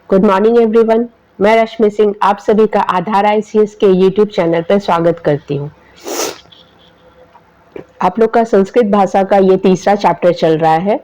Good morning everyone. मैं रश्मि सिंह आप सभी का आधार आईसीएस के यूट्यूब चैनल पर स्वागत करती हूँ। आप लोग का संस्कृत भाषा का ये तीसरा चैप्टर चल रहा है।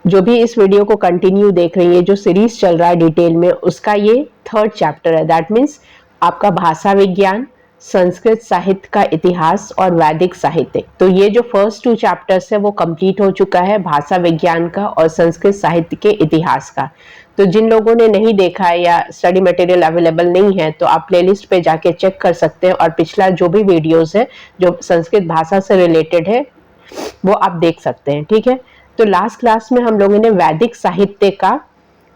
जो भी इस वीडियो को कंटिन्यू देख रही है, जो सीरीज चल रहा है डिटेल में, उसका ये थर्ड चैप्टर है। दैट मीन्स आपका भाषा विज्ञान, संस्कृत साहित्य का इतिहास और वैदिक साहित्य। तो ये जो फर्स्ट 2 चैप्टर्स है वो कंप्लीट हो चुका है, भाषा विज्ञान का और संस्कृत साहित्य के इतिहास का। तो जिन लोगों ने नहीं देखा है या स्टडी मटेरियल अवेलेबल नहीं है तो आप प्लेलिस्ट पे जाके चेक कर सकते हैं और पिछला जो भी वीडियोस है जो संस्कृत भाषा से रिलेटेड है वो आप देख सकते हैं। ठीक है, तो लास्ट क्लास में हम लोगों ने वैदिक साहित्य का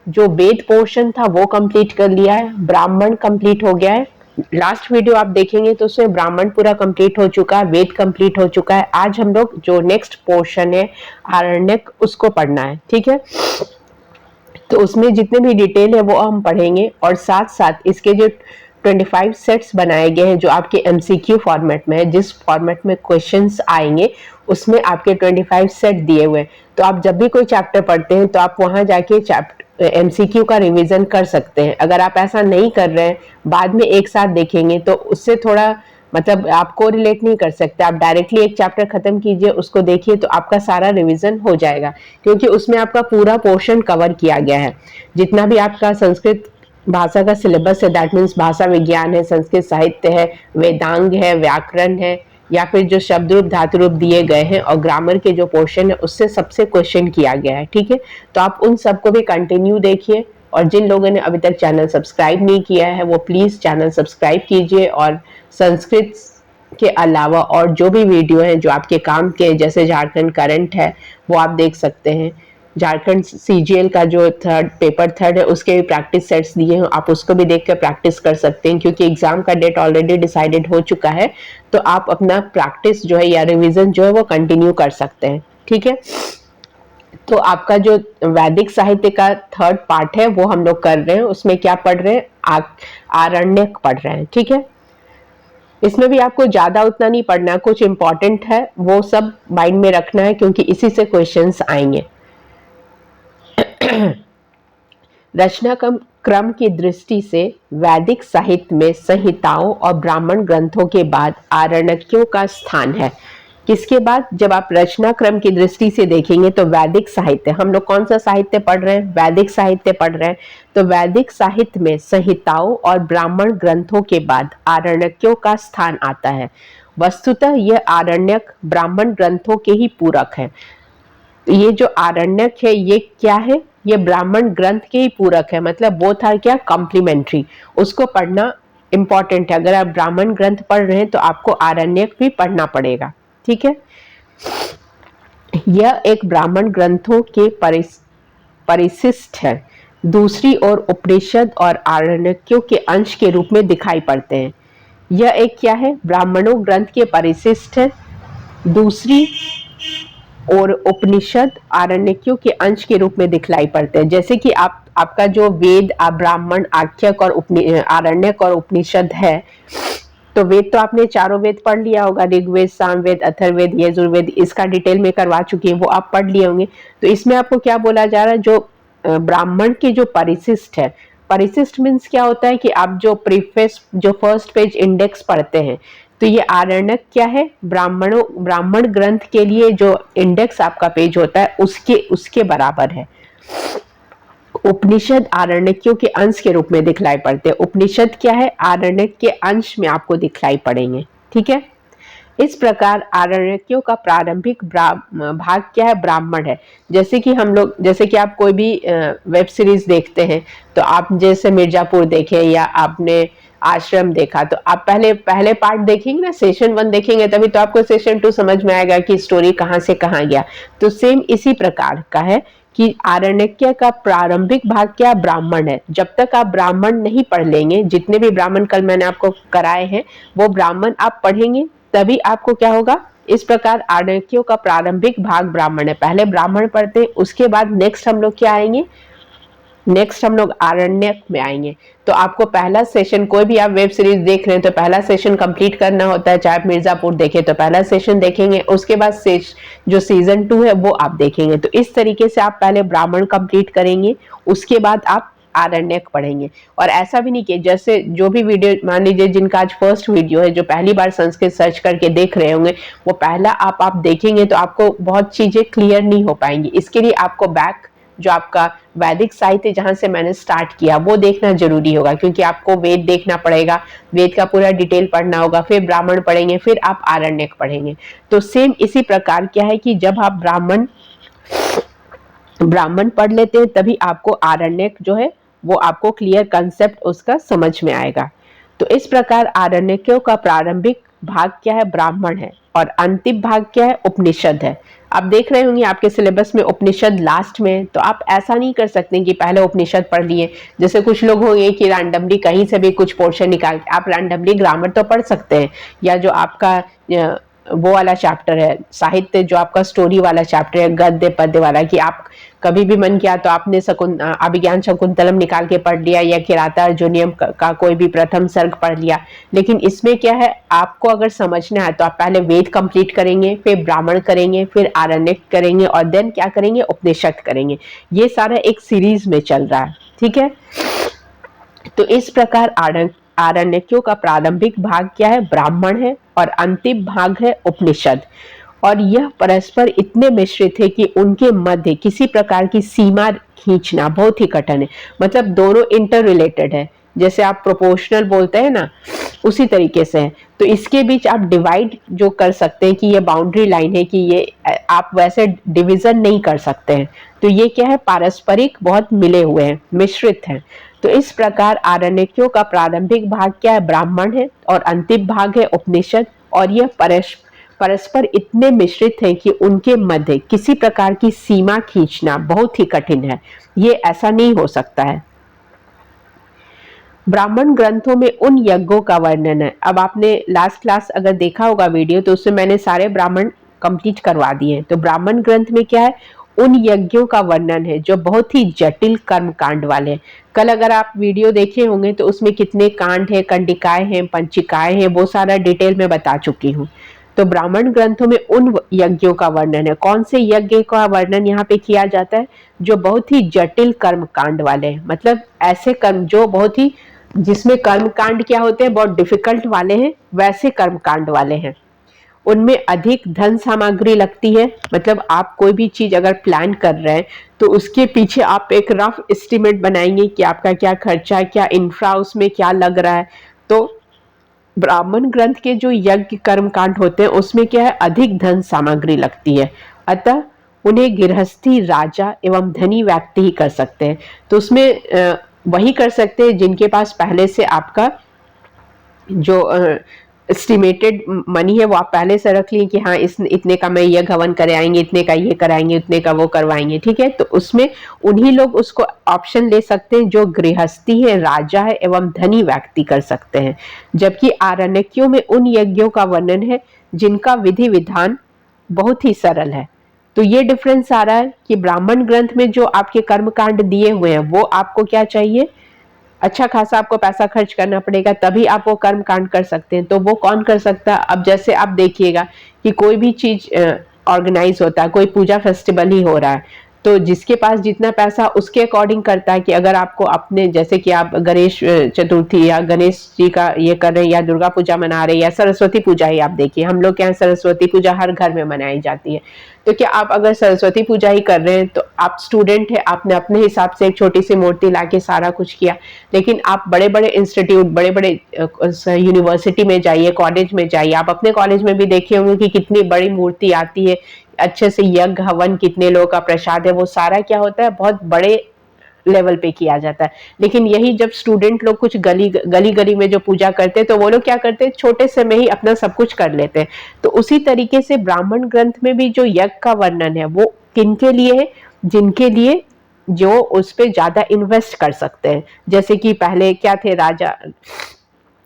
जो वेद पोर्शन था वो कंप्लीट कर लिया है, ब्राह्मण कंप्लीट हो गया है। लास्ट वीडियो आप देखेंगे तो उसमें ब्राह्मण पूरा कंप्लीट हो चुका है, वेद कंप्लीट हो चुका है। आज हम लोग जो नेक्स्ट पोर्शन है आरण्यक, उसको पढ़ना है। ठीक है, तो उसमें जितने भी डिटेल है वो हम पढ़ेंगे और साथ साथ इसके जो 25 सेट्स बनाए गए हैं जो आपके एमसीक्यू फॉर्मेट में है, जिस फॉर्मेट में क्वेश्चंस आएंगे उसमें आपके 25 सेट दिए हुए हैं। तो आप जब भी कोई चैप्टर पढ़ते हैं तो आप वहां जाके एमसीक्यू का रिवीजन कर सकते हैं। अगर आप ऐसा नहीं कर रहे हैं, बाद में एक साथ देखेंगे तो उससे थोड़ा मतलब आप को रिलेट नहीं कर सकते। आप डायरेक्टली एक चैप्टर खत्म कीजिए, उसको देखिए तो आपका सारा रिवीजन हो जाएगा, क्योंकि उसमें आपका पूरा पोर्शन कवर किया गया है। जितना भी आपका संस्कृत भाषा का सिलेबस है, दैट मीन्स भाषा विज्ञान है, संस्कृत साहित्य है, वेदांग है, व्याकरण है, या फिर जो शब्द रूप धातु रूप दिए गए हैं और ग्रामर के जो पोर्शन है उससे सबसे क्वेश्चन किया गया है। ठीक है, तो आप उन सबको भी कंटिन्यू देखिए और जिन लोगों ने अभी तक चैनल सब्सक्राइब नहीं किया है वो प्लीज चैनल सब्सक्राइब कीजिए और संस्कृत के अलावा और जो भी वीडियो हैं जो आपके काम के, जैसे झारखंड करंट है वो आप देख सकते हैं। झारखंड सीजीएल का जो पेपर थर्ड है उसके भी प्रैक्टिस सेट्स दिए हैं, आप उसको भी देख कर प्रैक्टिस कर सकते हैं, क्योंकि एग्जाम का डेट ऑलरेडी डिसाइडेड हो चुका है। तो आप अपना प्रैक्टिस जो है या रिवीजन जो है वो कंटिन्यू कर सकते हैं। ठीक है, तो आपका जो वैदिक साहित्य का थर्ड पार्ट है वो हम लोग कर रहे हैं। उसमें क्या पढ़ रहे हैं, आरण्यक पढ़ रहे हैं। ठीक है, इसमें भी आपको ज्यादा उतना नहीं पढ़ना, कुछ इंपॉर्टेंट है वो सब माइंड में रखना है, क्योंकि इसी से क्वेश्चंस आएंगे। रचना क्रम की दृष्टि से वैदिक साहित्य में संहिताओं और ब्राह्मण ग्रंथों के बाद आरण्यकों का स्थान है। किसके बाद? जब आप रचना क्रम की दृष्टि से देखेंगे तो वैदिक साहित्य, हम लोग कौन सा साहित्य पढ़ रहे हैं? वैदिक साहित्य पढ़ रहे हैं। तो वैदिक साहित्य में संहिताओं और ब्राह्मण ग्रंथों के बाद आरण्यकों का स्थान आता है। वस्तुतः यह आरण्यक ब्राह्मण ग्रंथों के ही पूरक है। ये जो आरण्यक है ये क्या है? ये ब्राह्मण ग्रंथ के ही पूरक है, मतलब वो था क्या, कॉम्प्लीमेंट्री। उसको पढ़ना इंपॉर्टेंट है। अगर आप ब्राह्मण ग्रंथ पढ़ रहे हैं तो आपको आरण्यक भी पढ़ना पड़ेगा। ठीक है, यह एक ब्राह्मण ग्रंथों के परिशिष्ट है। दूसरी ओर उपनिषद और आरण्यकों के अंश के रूप में दिखाई पड़ते हैं। यह एक क्या है? ब्राह्मणों ग्रंथ के परिशिष्ट है। दूसरी और उपनिषद आरण्यकों के अंश के रूप में दिखलाई पड़ते हैं। जैसे कि आपका जो वेद, ब्राह्मण, आख्यक और आरण्यक और उपनिषद है, तो वेद तो आपने चारों वेद पढ़ लिया होगा, ऋग्वेद, सामवेद, अथर्ववेद, यजुर्वेद, इसका डिटेल में करवा चुकी है, वो आप पढ़ लिए होंगे। तो इसमें आपको क्या बोला जा रहा है, जो ब्राह्मण के जो परिशिष्ट है, परिशिष्ट मीन्स क्या होता है कि आप जो प्रीफेस, जो फर्स्ट पेज इंडेक्स पढ़ते हैं, तो ये आरण्यक क्या है, ब्राह्मण ग्रंथ के लिए जो इंडेक्स आपका पेज होता है उसके बराबर है। उपनिषद आरण्यकों के अंश के रूप में दिखलाई पड़ते हैं। उपनिषद क्या है? आरण्यक के अंश में आपको दिखलाई पड़ेंगे। ठीक है, इस प्रकार आरण्यकों का प्रारंभिक भाग क्या है? ब्राह्मण है। जैसे कि आप कोई भी वेब सीरीज देखते हैं, तो आप जैसे मिर्जापुर देखें या आपने आश्रम देखा, तो आप पहले पार्ट देखेंगे ना, सेशन 1 देखेंगे, तभी तो आपको सेशन 2 समझ में आएगा कि स्टोरी कहाँ से कहाँ गया। तो सेम इसी प्रकार का है कि आरण्यक का प्रारंभिक भाग क्या? ब्राह्मण है। जब तक आप ब्राह्मण नहीं पढ़ लेंगे, जितने भी ब्राह्मण कल मैंने आपको कराए हैं वो ब्राह्मण आप पढ़ेंगे, तभी आपको क्या होगा। इस प्रकार आरण्यकों का प्रारंभिक भाग ब्राह्मण है। पहले ब्राह्मण पढ़ते हैं, उसके बाद नेक्स्ट हम लोग क्या आएंगे, नेक्स्ट हम लोग आरण्यक में आएंगे। तो आपको पहला सेशन, कोई भी आप वेब सीरीज देख रहे हैं तो पहला सेशन कंप्लीट करना होता है। चाहे आप मिर्जापुर देखें तो पहला सेशन देखेंगे, उसके बाद जो सीजन 2 है वो आप देखेंगे। तो इस तरीके से आप पहले ब्राह्मण कंप्लीट करेंगे, उसके बाद आप आरण्यक पढ़ेंगे। और ऐसा भी नहीं कि जैसे जो भी वीडियो, मान लीजिए जिनका आज फर्स्ट वीडियो है, जो पहली बार संस्कृत सर्च करके देख रहे होंगे, वो पहला आप देखेंगे तो आपको बहुत चीजें क्लियर नहीं हो पाएंगी। इसके लिए आपको बैक जो आपका वैदिक साहित्य जहां से मैंने स्टार्ट किया वो देखना जरूरी होगा, क्योंकि आपको वेद देखना पड़ेगा, वेद का पूरा डिटेल पढ़ना होगा, फिर ब्राह्मण पढ़ेंगे, फिर आप आरण्यक पढ़ेंगे। तो सेम इसी प्रकार क्या है कि जब आप ब्राह्मण पढ़ लेते हैं तभी आपको आरण्यक जो है वो आपको क्लियर कंसेप्ट उसका समझ में आएगा। तो इस प्रकार आरण्यकों का प्रारंभिक भाग क्या है, ब्राह्मण है, और अंतिम भाग क्या है, उपनिषद है। आप देख रहे होंगे आपके सिलेबस में उपनिषद लास्ट में, तो आप ऐसा नहीं कर सकते कि पहले उपनिषद पढ़ लिए। जैसे कुछ लोग होंगे कि रैंडमली कहीं से भी कुछ पोर्शन निकाल के आप रैंडमली ग्रामर तो पढ़ सकते हैं, या जो आपका वो वाला चैप्टर है साहित्य, जो आपका स्टोरी वाला चैप्टर है, गद्य पद्य वाला, कि आप कभी भी मन किया तो आपने अभिज्ञान शकुंतलम निकाल के पढ़ लिया, या किराता अर्जुनियम का कोई भी प्रथम सर्ग पढ़ लिया। लेकिन इसमें क्या है, आपको अगर समझना है तो आप पहले वेद कंप्लीट करेंगे, फिर ब्राह्मण करेंगे, फिर आरण्यक करेंगे, और देन क्या करेंगे, उपनिषद करेंगे। ये सारा एक सीरीज में चल रहा है, ठीक है। तो इस प्रकार आरण्यकों का प्रारंभिक भाग क्या है, ब्राह्मण है, और अंतिम भाग है उपनिषद। और यह परस्पर इतने मिश्रित है कि उनके मध्य किसी प्रकार की सीमा खींचना बहुत ही कठिन है। मतलब दोनों इंटर रिलेटेड है, जैसे आप प्रोपोर्शनल बोलते हैं ना, उसी तरीके से है। तो इसके बीच आप डिवाइड जो कर सकते हैं कि ये बाउंड्री लाइन है, कि ये आप वैसे डिवीजन नहीं कर सकते हैं। तो ये क्या है, पारस्परिक बहुत मिले हुए हैं, मिश्रित हैं। तो इस प्रकार आरण्यकों का प्रारंभिक भाग क्या है, ब्राह्मण है, और अंतिम भाग है उपनिषद। और यह परस्पर इतने मिश्रित हैं कि उनके मध्य किसी प्रकार की सीमा खींचना बहुत ही कठिन है। ये ऐसा नहीं हो सकता है। ब्राह्मण ग्रंथों में उन यज्ञों का वर्णन है। अब आपने लास्ट क्लास अगर देखा होगा वीडियो, तो उसमें मैंने सारे ब्राह्मण कंप्लीट करवा दिए। तो ब्राह्मण ग्रंथ में क्या है, उन यज्ञों का वर्णन है जो बहुत ही जटिल कर्म कांड वाले हैं। कल अगर आप वीडियो देखे होंगे तो उसमें कितने कांड है, कंडिकाएं हैं, पंचिकाएं हैं, वो सारा डिटेल में बता चुकी हूँ। तो ब्राह्मण ग्रंथों में उन यज्ञों का वर्णन है। कौन से यज्ञ का वर्णन यहाँ पे किया जाता है, जो बहुत ही जटिल कर्म कांड वाले हैं। मतलब ऐसे कर्म जो बहुत ही, जिसमें कर्म कांड क्या होते हैं, बहुत डिफिकल्ट वाले हैं, वैसे कर्म कांड वाले हैं। उनमें अधिक धन सामग्री लगती है। मतलब आप कोई भी चीज अगर प्लान कर रहे हैं तो उसके पीछे आप एक रफ एस्टिमेट बनाएंगे कि आपका क्या खर्चा है, क्या इंफ्रा उसमें क्या लग रहा है। तो ब्राह्मण ग्रंथ के जो यज्ञ कर्म कांड होते हैं उसमें क्या है, अधिक धन सामग्री लगती है। अतः उन्हें गृहस्थी, राजा एवं धनी व्यक्ति ही कर सकते हैं। तो उसमें वही कर सकते हैं जिनके पास पहले से आपका जो एस्टिमेटेड मनी है वो आप पहले से रख लिए कि हाँ इतने का मैं यज्ञ हवन करे आएंगे, इतने का ये कराएंगे, इतने का वो करवाएंगे, ठीक है। तो उसमें उन्हीं लोग उसको ऑप्शन ले सकते हैं जो गृहस्थी है, राजा है एवं धनी व्यक्ति कर सकते हैं। जबकि आरण्यकों में उन यज्ञों का वर्णन है जिनका विधि विधान बहुत ही सरल है। तो ये डिफरेंस आ रहा है कि ब्राह्मण ग्रंथ में जो आपके कर्मकांड दिए हुए हैं वो आपको क्या चाहिए, अच्छा खासा आपको पैसा खर्च करना पड़ेगा, तभी आप वो कर्म कांड कर सकते हैं। तो वो कौन कर सकता है। अब जैसे आप देखिएगा कि कोई भी चीज ऑर्गेनाइज होता है, कोई पूजा फेस्टिवल ही हो रहा है, तो जिसके पास जितना पैसा उसके अकॉर्डिंग करता है। कि अगर आपको अपने, जैसे कि आप गणेश चतुर्थी या गणेश जी का ये कर रहे हैं, या दुर्गा पूजा मना रहे हैं, या सरस्वती पूजा ही आप देखिए, हम लोग के यहाँ सरस्वती पूजा हर घर में मनाई जाती है। तो क्या आप अगर सरस्वती पूजा ही कर रहे हैं तो आप स्टूडेंट है, आपने अपने हिसाब से एक छोटी सी मूर्ति लाके सारा कुछ किया। लेकिन आप बड़े बड़े इंस्टीट्यूट, बड़े बड़े यूनिवर्सिटी में जाइए, कॉलेज में जाइए, आप अपने कॉलेज में भी देखे होंगे कि कितनी बड़ी मूर्ति आती है, अच्छे से यज्ञ हवन, कितने लोगों का प्रसाद है, वो सारा क्या होता है, बहुत बड़े लेवल पे किया जाता है। लेकिन यही जब स्टूडेंट लोग कुछ गली गली में जो पूजा करते हैं, तो वो लोग क्या करते हैं, छोटे से में ही अपना सब कुछ कर लेते हैं। तो उसी तरीके से ब्राह्मण ग्रंथ में भी जो यज्ञ का वर्णन है वो किनके लिए है, जिनके लिए जो उस पर ज्यादा इन्वेस्ट कर सकते हैं। जैसे कि पहले क्या थे राजा,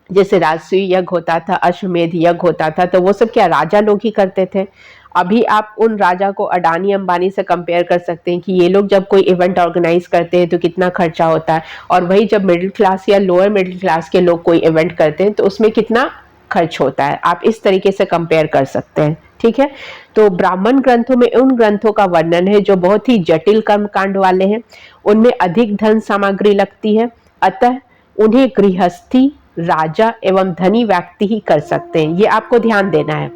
जैसे राजसूय यज्ञ होता था, अश्वमेध यज्ञ होता था, तो वो सब क्या राजा लोग ही करते थे। अभी आप उन राजा को अडानी अंबानी से कंपेयर कर सकते हैं कि ये लोग जब कोई इवेंट ऑर्गेनाइज करते हैं तो कितना खर्चा होता है, और वही जब मिडिल क्लास या लोअर मिडिल क्लास के लोग कोई इवेंट करते हैं तो उसमें कितना खर्च होता है। आप इस तरीके से कंपेयर कर सकते हैं, ठीक। ठीक है। तो ब्राह्मण ग्रंथों में उन ग्रंथों का वर्णन है जो बहुत ही जटिल कर्म कांड वाले हैं, उनमें अधिक धन सामग्री लगती है, अतः उन्हें गृहस्थी, राजा एवं धनी व्यक्ति ही कर सकते हैं, ये आपको ध्यान देना है।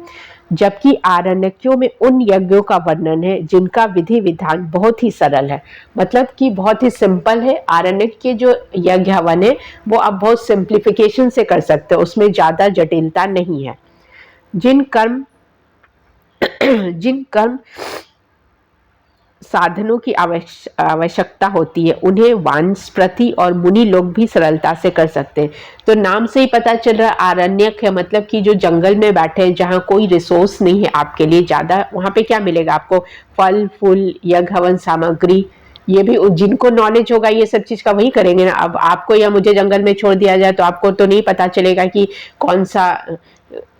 जबकि आरण्यकों में उन यज्ञों का वर्णन है जिनका विधि विधान बहुत ही सरल है, मतलब कि बहुत ही सिंपल है। आरण्यक के जो यज्ञ हवन है वो आप बहुत सिंप्लीफिकेशन से कर सकते हो, उसमें ज्यादा जटिलता नहीं है। जिन कर्म साधनों की आवश्यकता होती है उन्हें वानस्पति और मुनि लोग भी सरलता से कर सकते हैं। तो नाम से ही पता चल रहा है आरण्यक है, मतलब कि जो जंगल में बैठे हैं जहाँ कोई रिसोर्स नहीं है आपके लिए ज्यादा, वहां पे क्या मिलेगा आपको? फल फूल, यज्ञ हवन सामग्री। ये भी जिनको नॉलेज होगा ये सब चीज का वही करेंगे ना। अब आपको या मुझे जंगल में छोड़ दिया जाए तो आपको तो नहीं पता चलेगा कि कौन सा।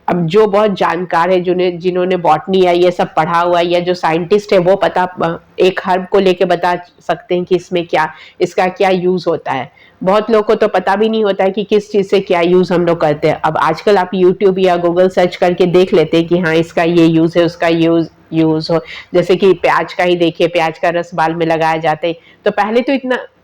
अब जो बहुत जानकार है, जिन्होंने बॉटनी या ये सब पढ़ा हुआ है, या जो साइंटिस्ट है वो पता एक हर्ब को लेके बता सकते हैं कि इसमें क्या, इसका क्या यूज होता है। बहुत लोगों को तो पता भी नहीं होता है कि किस चीज से क्या यूज हम लोग करते हैं। अब आजकल आप यूट्यूब या गूगल सर्च करके देख लेते हैं कि हाँ इसका ये यूज है, उसका यूज हो। जैसे कि प्याज का ही देखिए, प्याज का रस बाल में लगाया जाता है। तो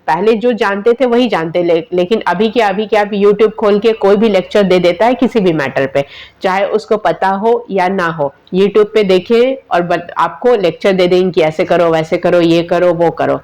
पहले जो जानते थे वही जानते, लेकिन अभी क्या आप यूट्यूब खोल के कोई भी लेक्चर दे देता है किसी भी मैटर पे, चाहे उसको पता हो या ना हो। यूट्यूब पे देखें और आपको लेक्चर दे देंगे कि ऐसे करो, वैसे करो, ये करो, वो करो।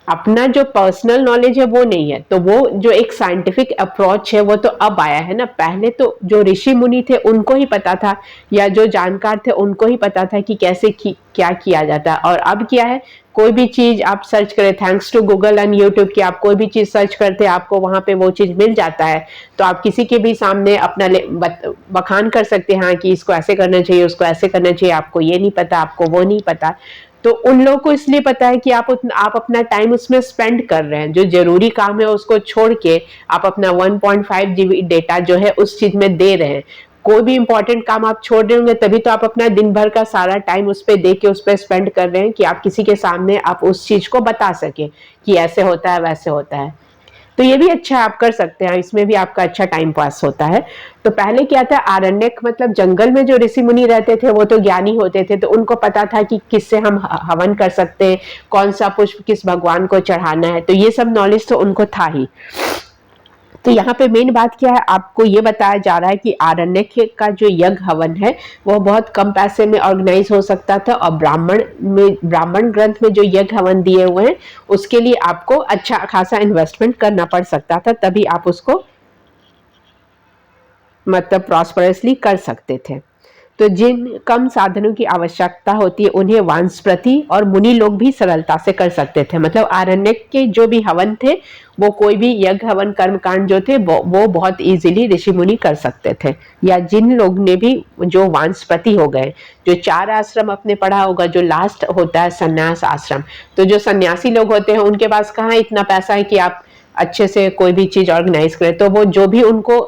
अपना जो पर्सनल नॉलेज है वो नहीं है। तो वो जो एक साइंटिफिक अप्रोच है वो तो अब आया है ना। पहले तो जो ऋषि मुनि थे उनको ही पता था, या जो जानकार थे उनको ही पता था कि कैसे क्या किया जाता है। और अब क्या है, कोई भी चीज आप सर्च करें, thanks to Google and YouTube की, आप कोई भी चीज सर्च करते हैं आपको वहां पे वो चीज मिल जाता है। तो आप किसी के भी सामने अपना बखान कर सकते हैं, हाँ कि इसको ऐसे करना चाहिए, उसको ऐसे करना चाहिए, आपको ये नहीं पता, आपको वो नहीं पता। तो उन लोगों को इसलिए पता है कि आप अपना टाइम उसमें स्पेंड कर रहे हैं। जो जरूरी काम है उसको छोड़ के आप अपना 1.5 GB डेटा जो है उस चीज में दे रहे हैं। कोई भी इंपॉर्टेंट काम आप छोड़ रहे होंगे तभी तो आप अपना दिन भर का सारा टाइम उस पर दे के उस पर स्पेंड कर रहे हैं कि आप किसी के सामने आप उस चीज को बता सके कि ऐसे होता है, वैसे होता है। तो ये भी अच्छा आप कर सकते हैं, इसमें भी आपका अच्छा टाइम पास होता है। तो पहले क्या था, आरण्यक मतलब जंगल में जो ऋषि मुनि रहते थे वो तो ज्ञानी होते थे, तो उनको पता था कि किससे हम हवन कर सकते हैं, कौन सा पुष्प किस भगवान को चढ़ाना है। तो ये सब नॉलेज तो उनको था ही। तो यहाँ पे मेन बात क्या है, आपको ये बताया जा रहा है कि आरण्यक का जो यज्ञ हवन है वो बहुत कम पैसे में ऑर्गेनाइज हो सकता था, और ब्राह्मण ग्रंथ में जो यज्ञ हवन दिए हुए हैं उसके लिए आपको अच्छा खासा इन्वेस्टमेंट करना पड़ सकता था, तभी आप उसको मतलब प्रॉस्परसली कर सकते थे। तो जिन कम साधनों की आवश्यकता होती है उन्हें वानस्पति और मुनि लोग भी सरलता से कर सकते थे। मतलब आरण्यक के जो भी हवन थे वो कोई भी यज्ञ हवन कर्मकांड जो थे वो बहुत इजीली ऋषि मुनि कर सकते थे। या जिन लोग ने भी जो वानस्पति हो गए, जो 4 आश्रम अपने पढ़ा होगा, जो लास्ट होता है संन्यास आश्रम। तो जो सन्यासी लोग होते हैं उनके पास कहाँ इतना पैसा है कि आप अच्छे से कोई भी चीज ऑर्गेनाइज करें, तो वो जो भी उनको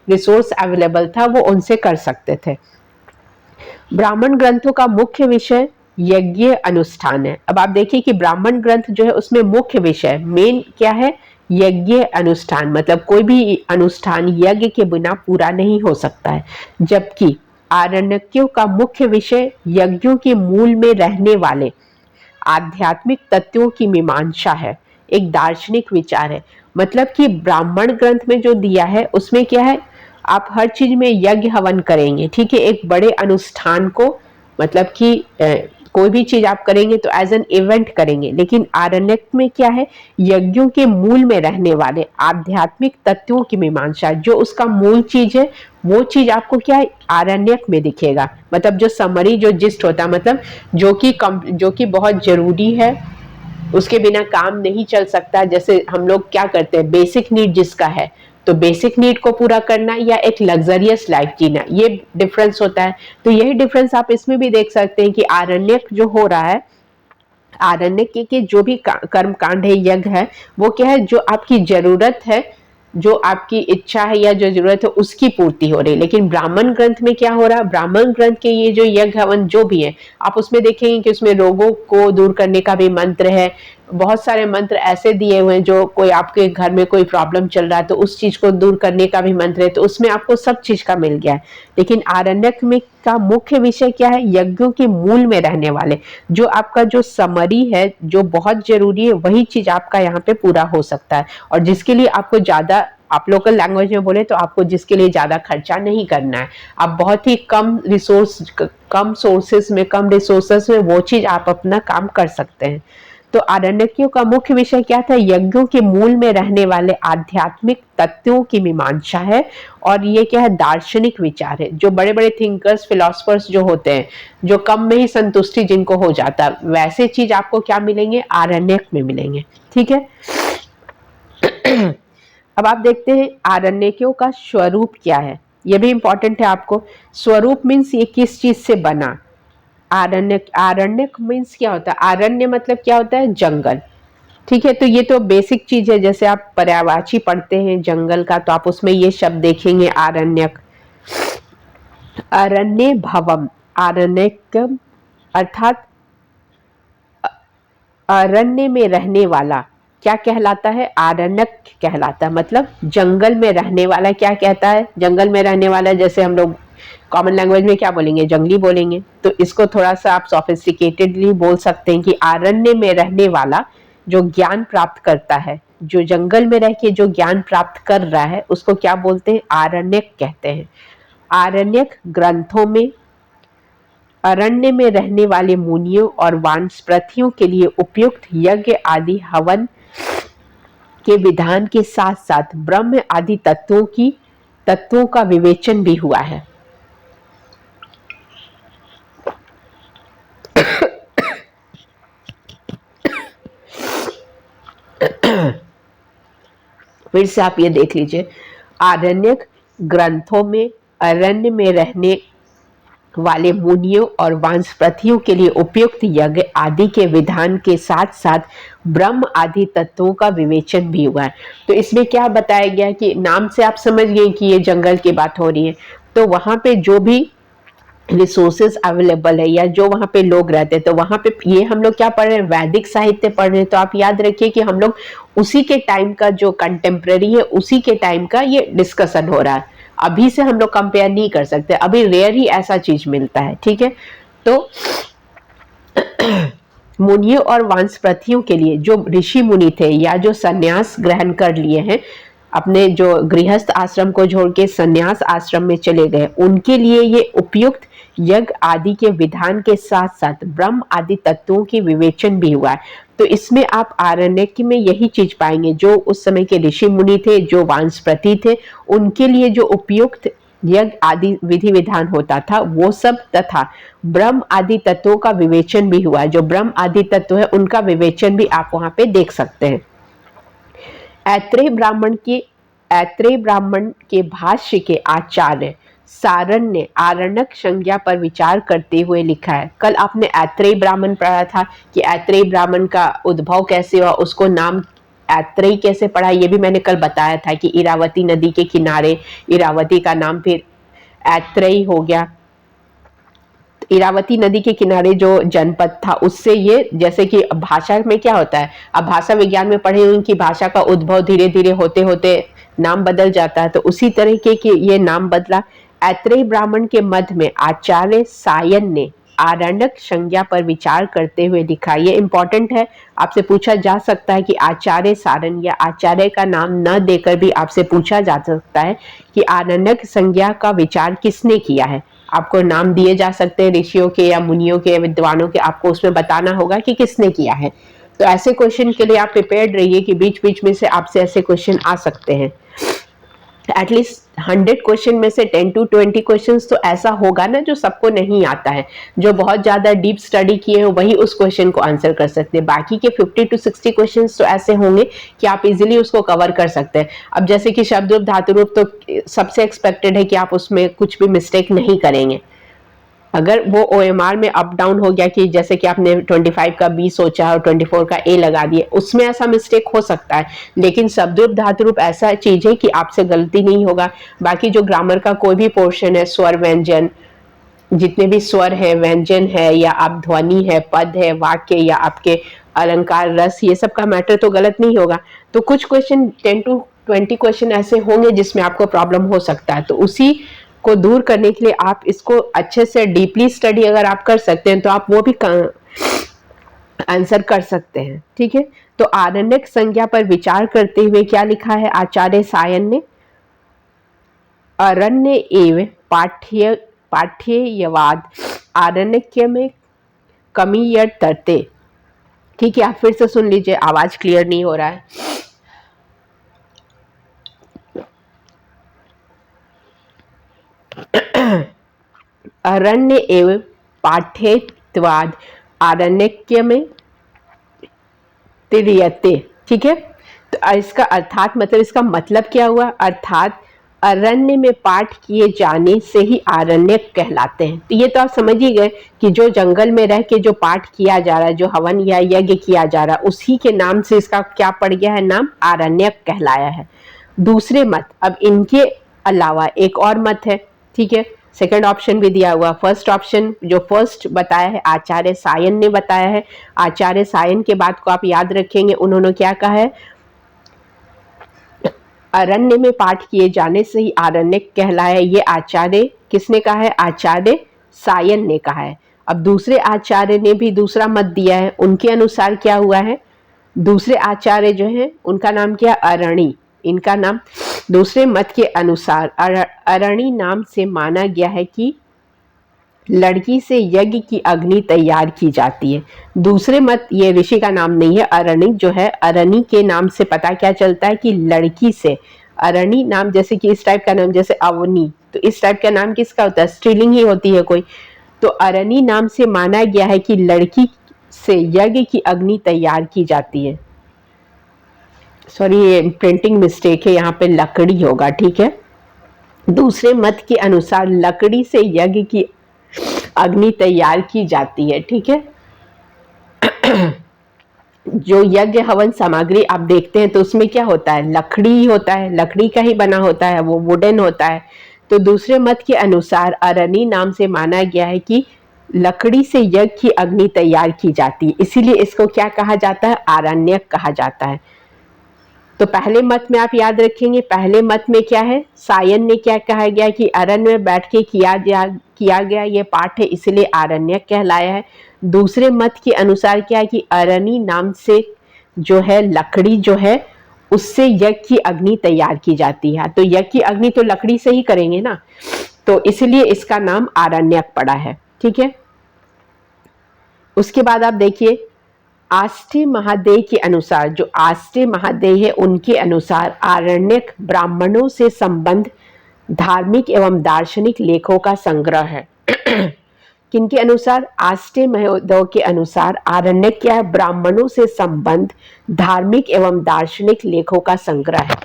रिसोर्स अवेलेबल था वो उनसे कर सकते थे। ब्राह्मण ग्रंथों का मुख्य विषय यज्ञ अनुष्ठान है। अब आप देखिए कि ब्राह्मण ग्रंथ जो है उसमें मुख्य विषय मेन क्या है, यज्ञ अनुष्ठान। मतलब कोई भी अनुष्ठान यज्ञ के बिना पूरा नहीं हो सकता है। जबकि आरण्यकों का मुख्य विषय यज्ञों के मूल में रहने वाले आध्यात्मिक तत्वों की मीमांसा है, एक दार्शनिक विचार है। मतलब कि ब्राह्मण ग्रंथ में जो दिया है उसमें क्या है, आप हर चीज में यज्ञ हवन करेंगे, ठीक है, एक बड़े अनुष्ठान को, मतलब कि कोई भी चीज आप करेंगे तो एज एन इवेंट करेंगे। लेकिन आरण्यक में क्या है, यज्ञों के मूल में रहने वाले आध्यात्मिक तत्वों की मीमांसा, जो उसका मूल चीज है वो चीज आपको क्या है आरण्यक में दिखेगा। मतलब जो समरी, जो जिस्ट होता है, मतलब जो कि बहुत जरूरी है, उसके बिना काम नहीं चल सकता। जैसे हम लोग क्या करते हैं, बेसिक नीड जिसका है तो बेसिक नीड को पूरा करना या एक लग्जरियस लाइफ जीना, ये डिफरेंस होता है। तो यही डिफरेंस आप इसमें भी देख सकते हैं कि आरण्यक जो हो रहा है, आरण्यक के जो भी कर्म कांड है, यज्ञ है, वो क्या है, जो आपकी जरूरत है, जो आपकी इच्छा है या जो जरूरत है उसकी पूर्ति हो रही है। लेकिन ब्राह्मण ग्रंथ में क्या हो रहा है, ब्राह्मण ग्रंथ के ये जो यज्ञ हवन जो भी है, आप उसमें देखेंगे कि उसमें रोगों को दूर करने का भी मंत्र है, बहुत सारे मंत्र ऐसे दिए हुए हैं जो कोई आपके घर में कोई प्रॉब्लम चल रहा है तो उस चीज को दूर करने का भी मंत्र है, तो उसमें आपको सब चीज का मिल गया है। लेकिन आरण्यक में का मुख्य विषय क्या है? यज्ञों के मूल में रहने वाले, जो आपका जो समरी है जो बहुत जरूरी है, वही चीज आपका यहाँ पे पूरा हो सकता है, और जिसके लिए आपको ज्यादा, आप लोकल लैंग्वेज में बोले तो आपको जिसके लिए ज्यादा खर्चा नहीं करना है, आप बहुत ही कम सोर्सेस में, कम रिसोर्सेस में वो चीज आप अपना काम कर सकते हैं। तो आरण्यकों का मुख्य विषय क्या था? यज्ञों के मूल में रहने वाले आध्यात्मिक तत्वों की मीमांसा है, और ये क्या है? दार्शनिक विचार है। जो बड़े बड़े थिंकर्स, फिलोसफर्स जो होते हैं, जो कम में ही संतुष्टि जिनको हो जाता है, वैसे चीज आपको क्या मिलेंगे? आरण्यक में मिलेंगे। ठीक है। अब आप देखते हैं आरण्यकों का स्वरूप क्या है, यह भी इंपॉर्टेंट है आपको। स्वरूप मीन्स ये किस चीज से बना। आरण्यक मीन्स क्या होता है? आरण्य मतलब क्या होता है? जंगल। ठीक है, तो ये तो बेसिक चीज है। जैसे आप पर्यायवाची पढ़ते हैं जंगल का, तो आप उसमें ये शब्द देखेंगे आरण्यक। अरण्य भवम, आरण्यकम अर्थात अरण्य में रहने वाला क्या कहलाता है? आरण्यक कहलाता है। मतलब जंगल में रहने वाला क्या कहता है? जंगल में रहने वाला, जैसे हम लोग कॉमन लैंग्वेज में क्या बोलेंगे? जंगली बोलेंगे। तो इसको थोड़ा सा आप सोफिस्टिकेटेडली बोल सकते हैं कि आरण्य में रहने वाला जो ज्ञान प्राप्त करता है, जो जंगल में रह के जो ज्ञान प्राप्त कर रहा है, उसको क्या बोलते हैं? आरण्यक कहते हैं। आरण्यक ग्रंथों में अरण्य में रहने वाले मुनियों और वानस्पतियों के लिए उपयुक्त यज्ञ आदि हवन के विधान के साथ साथ ब्रह्म आदि तत्वों का विवेचन भी हुआ है। फिर से आप ये देख लीजिए, आरण्यक ग्रंथों में अरण्य में रहने वाले मुनियों और वानस्पतियों के लिए उपयुक्त यज्ञ आदि के विधान के साथ साथ ब्रह्म आदि तत्वों का विवेचन भी हुआ है। तो इसमें क्या बताया गया कि नाम से आप समझ गए कि ये जंगल की बात हो रही है, तो वहां पे जो भी रिसोर्सेज अवेलेबल है या जो वहां पे लोग रहते हैं, तो वहां पे ये हम लोग क्या पढ़ रहे हैं? वैदिक साहित्य पढ़ रहे हैं। तो आप याद रखिए कि हम लोग उसी के टाइम का जो कंटेम्प्रेरी है, उसी के टाइम का ये डिस्कशन हो रहा है। अभी से हम लोग कंपेयर नहीं कर सकते, अभी रेयर ही ऐसा चीज मिलता है। ठीक है, तो मुनियों और वानस्पतियों के लिए जो ऋषि मुनि थे या जो सन्यास ग्रहण कर लिए हैं, अपने जो गृहस्थ आश्रम को छोड़ के सन्यास आश्रम में चले गए, उनके लिए ये उपयुक्त यज्ञ आदि के विधान के साथ साथ ब्रह्म आदि तत्वों की विवेचन भी हुआ है। तो इसमें आप आरण्यक में यही चीज पाएंगे, जो उस समय के ऋषि मुनि थे, जो वानस्पति थे, उनके लिए जो उपयुक्त यज्ञ आदि विधि विधान होता था वो सब, तथा ब्रह्म आदि तत्वों का विवेचन भी हुआ है। जो ब्रह्म आदि तत्व है उनका विवेचन भी आप वहां पे देख सकते हैं। ऐत्रेय ब्राह्मण के भाष्य के आचार्य सारण ने आरण्यक संज्ञा पर विचार करते हुए लिखा है। कल आपने ऐत्रेय ब्राह्मण पढ़ा था कि ऐत्रेय ब्राह्मण का उद्भव कैसे हुआ, उसको नाम ऐत्रेय कैसे पड़ा, ये भी मैंने कल बताया था कि इरावती नदी के किनारे, इरावती का नाम फिर ऐत्रेय हो गया। इरावती नदी के किनारे जो जनपद था, उससे ये, जैसे कि भाषा में क्या होता है, अब भाषा विज्ञान में पढ़े हुए कि भाषा का उद्भव धीरे धीरे होते होते नाम बदल जाता है, तो उसी तरीके के ये नाम बदला। ऐत्रेय ब्राह्मण के मध्य में आचार्य सायन ने आरण्यक संज्ञा पर विचार करते हुए लिखा। ये इंपॉर्टेंट है, आपसे पूछा जा सकता है कि आचार्य सारण या आचार्य का नाम न देकर भी आपसे पूछा जा सकता है कि आरण्यक संज्ञा का विचार किसने किया है। आपको नाम दिए जा सकते हैं ऋषियों के या मुनियों के, विद्वानों के, आपको उसमें बताना होगा कि किसने किया है। तो ऐसे क्वेश्चन के लिए आप प्रिपेयर्ड रहिए कि बीच बीच में से आपसे ऐसे क्वेश्चन आ सकते हैं। एटलीस्ट 100 क्वेश्चन में से 10 to 20 क्वेश्चंस तो ऐसा होगा ना जो सबको नहीं आता है। जो बहुत ज्यादा डीप स्टडी किए हैं वही उस क्वेश्चन को आंसर कर सकते हैं। बाकी के 50 to 60 क्वेश्चंस तो ऐसे होंगे कि आप इजीली उसको कवर कर सकते हैं। अब जैसे कि शब्द रूप धातु रूप, तो सबसे एक्सपेक्टेड है कि आप उसमें कुछ भी मिस्टेक नहीं करेंगे। अगर वो OMR में अप डाउन हो गया कि जैसे कि आपने 25 का B सोचा और 24 का A लगा दिए, उसमें ऐसा मिस्टेक हो सकता है। लेकिन शब्द रूप धातु रूप ऐसा चीज है कि आपसे गलती नहीं होगा। बाकी जो ग्रामर का कोई भी पोर्शन है, स्वर व्यंजन, जितने भी स्वर है, व्यंजन है, या आप ध्वनि है, पद है, वाक्य, या आपके अलंकार, रस, ये सब का मैटर तो गलत नहीं होगा। तो कुछ क्वेश्चन 10 to 20 क्वेश्चन ऐसे होंगे जिसमें आपको प्रॉब्लम हो सकता है, तो उसी को दूर करने के लिए आप इसको अच्छे से डीपली स्टडी अगर आप कर सकते हैं तो आप वो भी आंसर कर सकते हैं। ठीक है, तो आरण्यक संज्ञा पर विचार करते हुए क्या लिखा है आचार्य सायन ने? अरण्य एवं पाठ्यवाद आरण्यक में कमियत तरते। ठीक है, आप फिर से सुन लीजिए, आवाज क्लियर नहीं हो रहा है। अरण्य एवं पाठ्यवाद आरण्यक में तिर्यते। ठीक है, तो इसका अर्थात मतलब इसका मतलब क्या हुआ? अर्थात अरण्य में पाठ किए जाने से ही आरण्यक कहलाते हैं। तो ये तो आप समझ ही गए कि जो जंगल में रह के जो पाठ किया जा रहा है, जो हवन या यज्ञ किया जा रहा है, उसी के नाम से इसका क्या पड़ गया है नाम? आरण्यक कहलाया है। दूसरे मत, अब इनके अलावा एक और मत है। ठीक है, सेकंड ऑप्शन भी दिया हुआ। फर्स्ट ऑप्शन जो फर्स्ट बताया है आचार्य सायन ने बताया है। आचार्य सायन के बात को आप याद रखेंगे, उन्होंने क्या कहा है? अरण्य में पाठ किए जाने से ही आरण्यक कहलाया है। ये आचार्य किसने कहा है? आचार्य सायन ने कहा है। अब दूसरे आचार्य ने भी दूसरा मत दिया है, उनके अनुसार क्या हुआ है? दूसरे आचार्य जो है उनका नाम क्या? अरणी। इनका नाम दूसरे मत के अनुसार अरणी नाम से माना गया है कि लड़की से यज्ञ की अग्नि तैयार की जाती है। दूसरे मत, ये ऋषि का नाम नहीं है, अरणी जो है, अरणी के नाम से पता क्या चलता है कि लड़की से, अरणी नाम जैसे कि इस टाइप का नाम जैसे अवनी, तो इस टाइप का नाम किसका होता है? स्त्रीलिंग ही होती है कोई। तो अरणी नाम से माना गया है कि लड़की से यज्ञ की अग्नि तैयार की जाती है। सॉरी, ये प्रिंटिंग मिस्टेक है, यहाँ पे लकड़ी होगा। ठीक है, दूसरे मत के अनुसार लकड़ी से यज्ञ की अग्नि तैयार की जाती है। ठीक है, जो यज्ञ हवन सामग्री आप देखते हैं तो उसमें क्या होता है? लकड़ी ही होता है, लकड़ी का ही बना होता है, वो वुडन होता है। तो दूसरे मत के अनुसार अरणी नाम से माना गया है कि लकड़ी से यज्ञ की अग्नि तैयार की जाती है, इसीलिए इसको क्या कहा जाता है? आरण्यक कहा जाता है। तो पहले मत में आप याद रखेंगे, पहले मत में क्या है? सायन ने क्या कहा गया कि अरण्य में बैठ के किया गया ये पाठ है, इसलिए आरण्यक कहलाया है। दूसरे मत के अनुसार क्या है कि अरणी नाम से जो है लकड़ी जो है उससे यज्ञ की अग्नि तैयार की जाती है। तो यज्ञ की अग्नि तो लकड़ी से ही करेंगे ना, तो इसलिए इसका नाम आरण्यक पड़ा है। ठीक है, उसके बाद आप देखिए आष्टे महादेय के अनुसार, जो आष्टे महादेय है उनके अनुसार आरण्यक ब्राह्मणों से संबंध धार्मिक एवं दार्शनिक लेखों का संग्रह है। किनके अनुसार? आष्टे महादेय के अनुसार आरण्यक क्या है? ब्राह्मणों से संबंध धार्मिक एवं दार्शनिक लेखों का संग्रह है।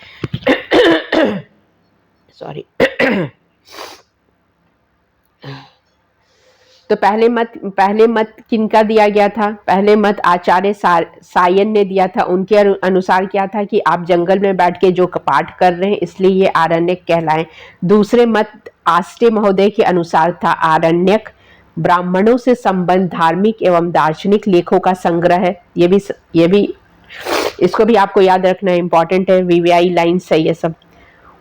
सॉरी। तो पहले मत किनका दिया गया था? पहले मत आचार्य सायन ने दिया था। उनके अनुसार क्या था कि आप जंगल में बैठ के जो पाठ कर रहे हैं इसलिए ये आरण्यक कहलाए। दूसरे मत आष्टे महोदय के अनुसार था आरण्यक ब्राह्मणों से संबंध धार्मिक एवं दार्शनिक लेखों का संग्रह है। ये भी इसको भी आपको याद रखना है, इंपॉर्टेंट है, वीवीआई लाइन्स है ये सब।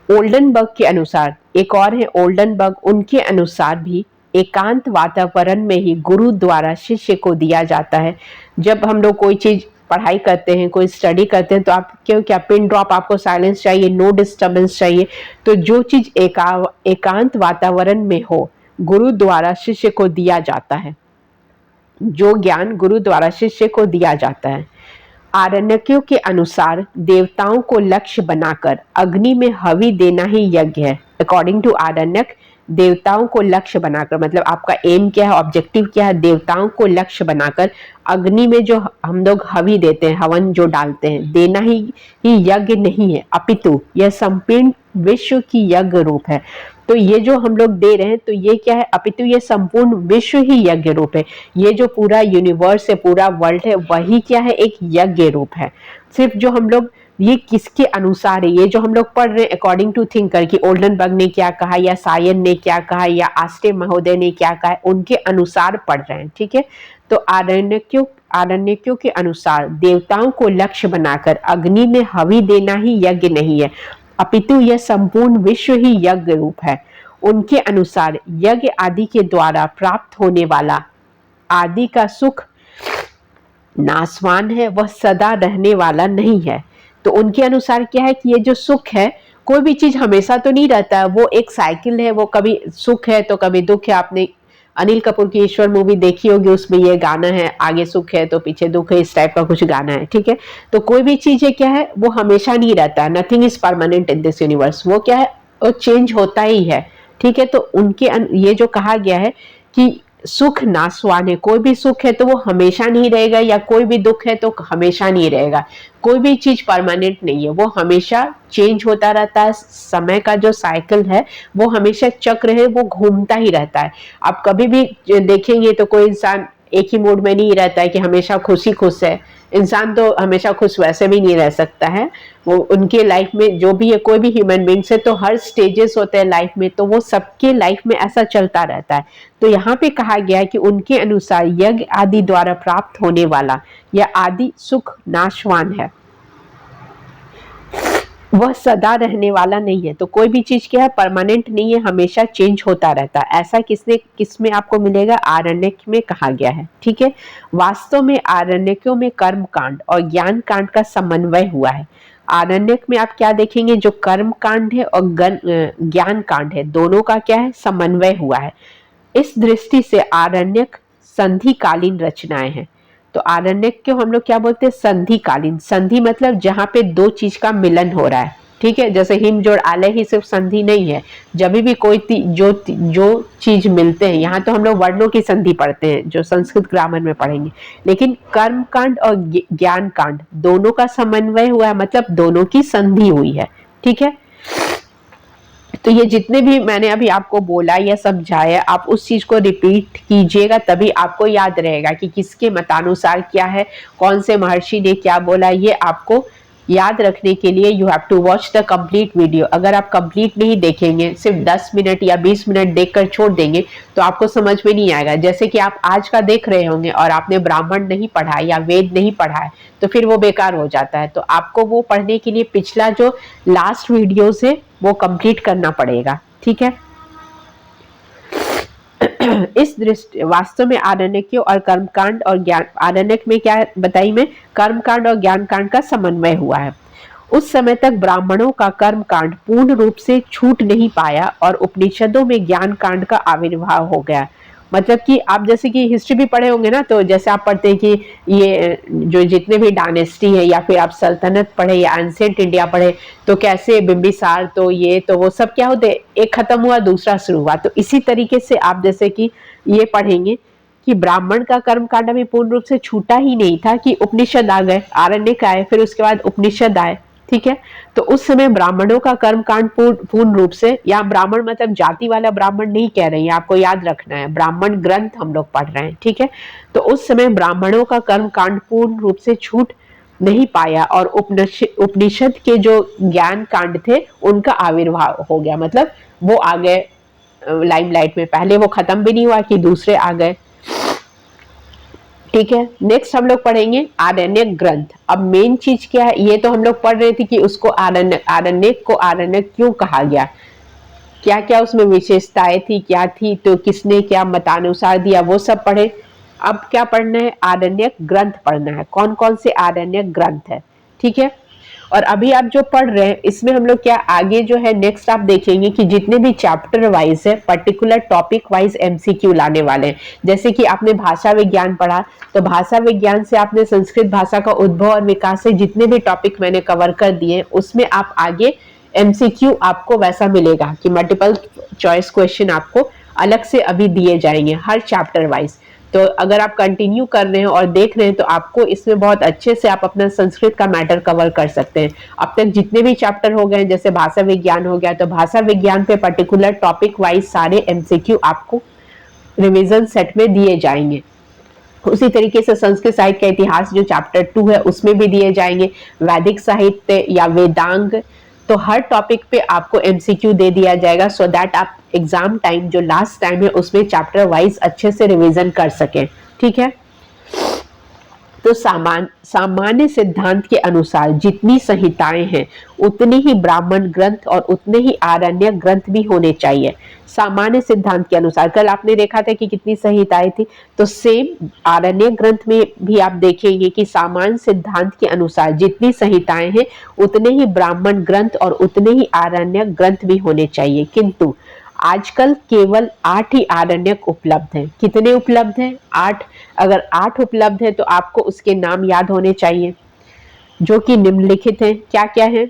ओल्डनबर्ग के अनुसार एक और है ओल्डनबर्ग, उनके अनुसार भी एकांत वातावरण में ही गुरु द्वारा शिष्य को दिया जाता है। जब हम लोग कोई चीज पढ़ाई करते हैं, कोई स्टडी करते हैं, तो आप क्या पिन ड्रॉप, आपको साइलेंस चाहिए, नो डिस्टर्बेंस चाहिए। तो जो चीज एकांत वातावरण में हो, गुरु द्वारा शिष्य को दिया जाता है। जो ज्ञान गुरु द्वारा शिष्य को दिया जाता है। आरण्यकों के अनुसार देवताओं को लक्ष्य बनाकर अग्नि में हवि देना ही यज्ञ है। अकॉर्डिंग टू आरण्यक, देवताओं को लक्ष्य बनाकर, मतलब आपका एम क्या है, ऑब्जेक्टिव क्या है? देवताओं को लक्ष्य बनाकर अग्नि में जो हम लोग हवि देते हैं, हवन जो डालते हैं, देना ही यज्ञ नहीं है, अपितु यह संपूर्ण विश्व की यज्ञ रूप है। तो ये जो हम लोग दे रहे हैं तो ये क्या है? अपितु ये संपूर्ण विश्व ही यज्ञ रूप है। ये जो पूरा यूनिवर्स है, पूरा वर्ल्ड है, वही क्या है? एक यज्ञ रूप है। सिर्फ जो हम लोग ये किसके अनुसार है, ये जो हम लोग पढ़ रहे हैं अकॉर्डिंग टू थिंकर कि ओल्डनबर्ग ने क्या कहा या सायन ने क्या कहा या आष्टे महोदय ने क्या कहा है, उनके अनुसार पढ़ रहे हैं। ठीक है, तो आरण्यकों के अनुसार देवताओं को लक्ष्य बनाकर अग्नि में हवि देना ही यज्ञ नहीं है, अपितु यह संपूर्ण विश्व ही यज्ञ रूप है। उनके अनुसार यज्ञ आदि के द्वारा प्राप्त होने वाला आदि का सुख नाशवान है, वह सदा रहने वाला नहीं है। तो उनके अनुसार क्या है कि ये जो सुख है, कोई भी चीज हमेशा तो नहीं रहता है, वो एक साइकिल है, वो कभी सुख है तो कभी दुख है। आपने अनिल कपूर की ईश्वर मूवी देखी होगी, उसमें ये गाना है, आगे सुख है तो पीछे दुख है, इस टाइप का कुछ गाना है, ठीक है। तो कोई भी चीज है क्या है, वो हमेशा नहीं रहता है, nothing is permanent in this universe, वो क्या है, वो चेंज होता ही है, ठीक है। तो उनके ये जो कहा गया है कि सुख नाशवान है, कोई भी सुख है तो वो हमेशा नहीं रहेगा, या कोई भी दुख है तो हमेशा नहीं रहेगा। कोई भी चीज परमानेंट नहीं है, वो हमेशा चेंज होता रहता है। समय का जो साइकिल है वो हमेशा चक्र है, वो घूमता ही रहता है। आप कभी भी देखेंगे तो कोई इंसान एक ही मूड में नहीं रहता है कि हमेशा खुश है। इंसान तो हमेशा खुश वैसे भी नहीं रह सकता है। वो उनके लाइफ में जो भी है, कोई भी ह्यूमन बींग्स है तो हर स्टेजेस होते हैं लाइफ में, तो वो सबके लाइफ में ऐसा चलता रहता है। तो यहाँ पे कहा गया है कि उनके अनुसार यज्ञ आदि द्वारा प्राप्त होने वाला यह आदि सुख नाशवान है, वह सदा रहने वाला नहीं है। तो कोई भी चीज क्या है, परमानेंट नहीं है, हमेशा चेंज होता रहता है। ऐसा किसमें आपको मिलेगा, आरण्यक में कहा गया है, ठीक है। वास्तव में आरण्यकों में कर्म कांड और ज्ञान कांड का समन्वय हुआ है। आरण्यक में आप क्या देखेंगे, जो कर्म कांड है और ज्ञान कांड है, दोनों का क्या है, समन्वय हुआ है। इस दृष्टि से आरण्यक संधिकालीन रचनाएं हैं। तो आरण्यक को हम लोग क्या बोलते हैं, संधिकालीन। संधि मतलब जहां पे दो चीज का मिलन हो रहा है, ठीक है। जैसे हिम जोड़ आलय ही सिर्फ संधि नहीं है, जब भी कोई जो चीज मिलते हैं, यहाँ तो हम लोग वर्णों की संधि पढ़ते हैं जो संस्कृत ग्रामर में पढ़ेंगे, लेकिन कर्म कांड और ज्ञान कांड दोनों का समन्वय हुआ है, मतलब दोनों की संधि हुई है, ठीक है। तो ये जितने भी मैंने अभी आपको बोला या समझाया, आप उस चीज को रिपीट कीजिएगा, तभी आपको याद रहेगा कि किसके मतानुसार क्या है, कौन से महर्षि ने क्या बोला। ये आपको याद रखने के लिए you have to watch the complete video. अगर आप कंप्लीट नहीं देखेंगे, सिर्फ 10 मिनट या 20 मिनट देखकर छोड़ देंगे, तो आपको समझ में नहीं आएगा। जैसे कि आप आज का देख रहे होंगे और आपने ब्राह्मण नहीं पढ़ा या वेद नहीं पढ़ा है, तो फिर वो बेकार हो जाता है। तो आपको वो पढ़ने के लिए पिछला जो लास्ट वीडियोस है वो कंप्लीट करना पड़ेगा, ठीक है। इस दृष्टि वास्तव में आरण्यक और कर्मकांड और ज्ञान, आरण्यक में क्या बताई मैं, कर्मकांड और ज्ञान कांड का समन्वय हुआ है। उस समय तक ब्राह्मणों का कर्म कांड पूर्ण रूप से छूट नहीं पाया और उपनिषदों में ज्ञान कांड का आविर्भाव हो गया। मतलब कि आप जैसे कि हिस्ट्री भी पढ़े होंगे ना, तो जैसे आप पढ़ते हैं कि ये जो जितने भी डायनेस्टी है, या फिर आप सल्तनत पढ़े या एंशिएंट इंडिया पढ़े, तो कैसे बिंबिसार, तो ये तो वो सब क्या होते, एक खत्म हुआ दूसरा शुरू हुआ। तो इसी तरीके से आप जैसे कि ये पढ़ेंगे कि ब्राह्मण का कर्म कांड में पूर्ण रूप से छूटा ही नहीं था कि उपनिषद आ गए, आरण्यक आए, फिर उसके बाद उपनिषद आए, ठीक है। तो उस समय ब्राह्मणों का कर्म कांड पूर्ण रूप से, या ब्राह्मण मतलब जाति वाला ब्राह्मण नहीं कह रहे हैं, आपको याद रखना है, ब्राह्मण ग्रंथ हम लोग पढ़ रहे हैं, ठीक है। तो उस समय ब्राह्मणों का कर्म कांड पूर्ण रूप से छूट नहीं पाया और उपनिषद के जो ज्ञान कांड थे उनका आविर्भाव हो गया, मतलब वो आ गए लाइमलाइट में। पहले वो खत्म भी नहीं हुआ कि दूसरे आ गए, ठीक है। नेक्स्ट हम लोग पढ़ेंगे आरण्यक ग्रंथ। अब मेन चीज क्या है, ये तो हम लोग पढ़ रहे थे कि उसको आरण्यक को आरण्यक क्यों कहा गया, क्या क्या उसमें विशेषताएं थी, क्या थी, तो किसने क्या मतानुसार दिया, वो सब पढ़े। अब क्या पढ़ना है, आरण्यक ग्रंथ पढ़ना है, कौन कौन से आरण्यक ग्रंथ है, ठीक है। और अभी आप जो पढ़ रहे हैं इसमें हम लोग क्या आगे जो है नेक्स्ट आप देखेंगे कि जितने भी चैप्टर वाइज है, पर्टिकुलर टॉपिक वाइज एमसीक्यू लाने वाले हैं। जैसे कि आपने भाषा विज्ञान पढ़ा, तो भाषा विज्ञान से आपने संस्कृत भाषा का उद्भव और विकास से जितने भी टॉपिक मैंने कवर कर दिए, उसमें आप आगे एमसीक्यू आपको वैसा मिलेगा कि मल्टीपल चॉइस क्वेश्चन आपको अलग से अभी दिए जाएंगे हर चैप्टर वाइज। तो अगर आप कंटिन्यू कर रहे हैं और देख रहे हैं, तो आपको इसमें बहुत अच्छे से आप अपना संस्कृत का मैटर कवर कर सकते हैं। अब तक जितने भी चैप्टर हो गए, जैसे भाषा विज्ञान हो गया, तो भाषा विज्ञान पे पर्टिकुलर टॉपिक वाइज सारे एमसीक्यू आपको रिवीजन सेट में दिए जाएंगे। उसी तरीके से संस्कृत साहित्य का इतिहास जो चैप्टर 2 है उसमें भी दिए जाएंगे, वैदिक साहित्य या वेदांग, तो हर टॉपिक पे आपको एमसीक्यू दे दिया जाएगा, सो दैट आप एग्जाम टाइम जो लास्ट टाइम है उसमें चैप्टर वाइज अच्छे से रिवीजन कर सकें, ठीक है। तो सामान्य सिद्धांत के अनुसार जितनी संहिताएं हैं उतने ही ब्राह्मण ग्रंथ और उतने ही आरण्यक ग्रंथ भी होने चाहिए। सामान्य सिद्धांत के अनुसार कल आपने देखा था कि कितनी संहिताएं थी, तो सेम आरण्यक ग्रंथ में भी आप देखेंगे कि सामान्य सिद्धांत के अनुसार जितनी संहिताएं हैं उतने ही ब्राह्मण ग्रंथ और उतने ही आरण्यक ग्रंथ भी होने चाहिए। किंतु आजकल केवल 8 ही आरण्यक उपलब्ध हैं। कितने उपलब्ध हैं? 8। अगर 8 उपलब्ध है तो आपको उसके नाम याद होने चाहिए, जो कि निम्नलिखित हैं। क्या क्या है?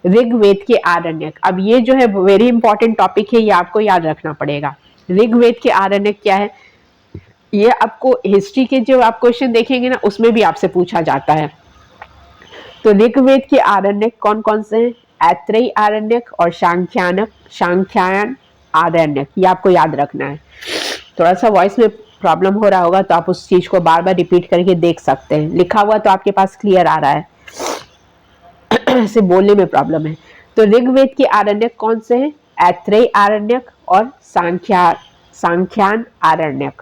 ऋग्वेद के आरण्यक। अब ये जो है वेरी इंपॉर्टेंट टॉपिक है, ये आपको याद रखना पड़ेगा। ऋग्वेद के आरण्यक क्या है? ये आपको हिस्ट्री के जो आप क्वेश्चन देखेंगे ना, उसमें भी आपसे पूछा जाता है। तो ऋग्वेद के आरण्यक कौन कौन से हैं? ऐत्रेयी आरण्यक और सांख्यायन आरण्यक। ये आपको याद रखना है। थोड़ा सा वॉइस में प्रॉब्लम हो रहा होगा तो आप उस चीज को बार बार रिपीट करके देख सकते हैं। लिखा हुआ तो आपके पास क्लियर आ रहा है, ऐसे बोलने में प्रॉब्लम है। तो ऋग्वेद के आरण्यक कौन से हैं? ऐत्रेयी आरण्यक और सांख्यान आरण्यक।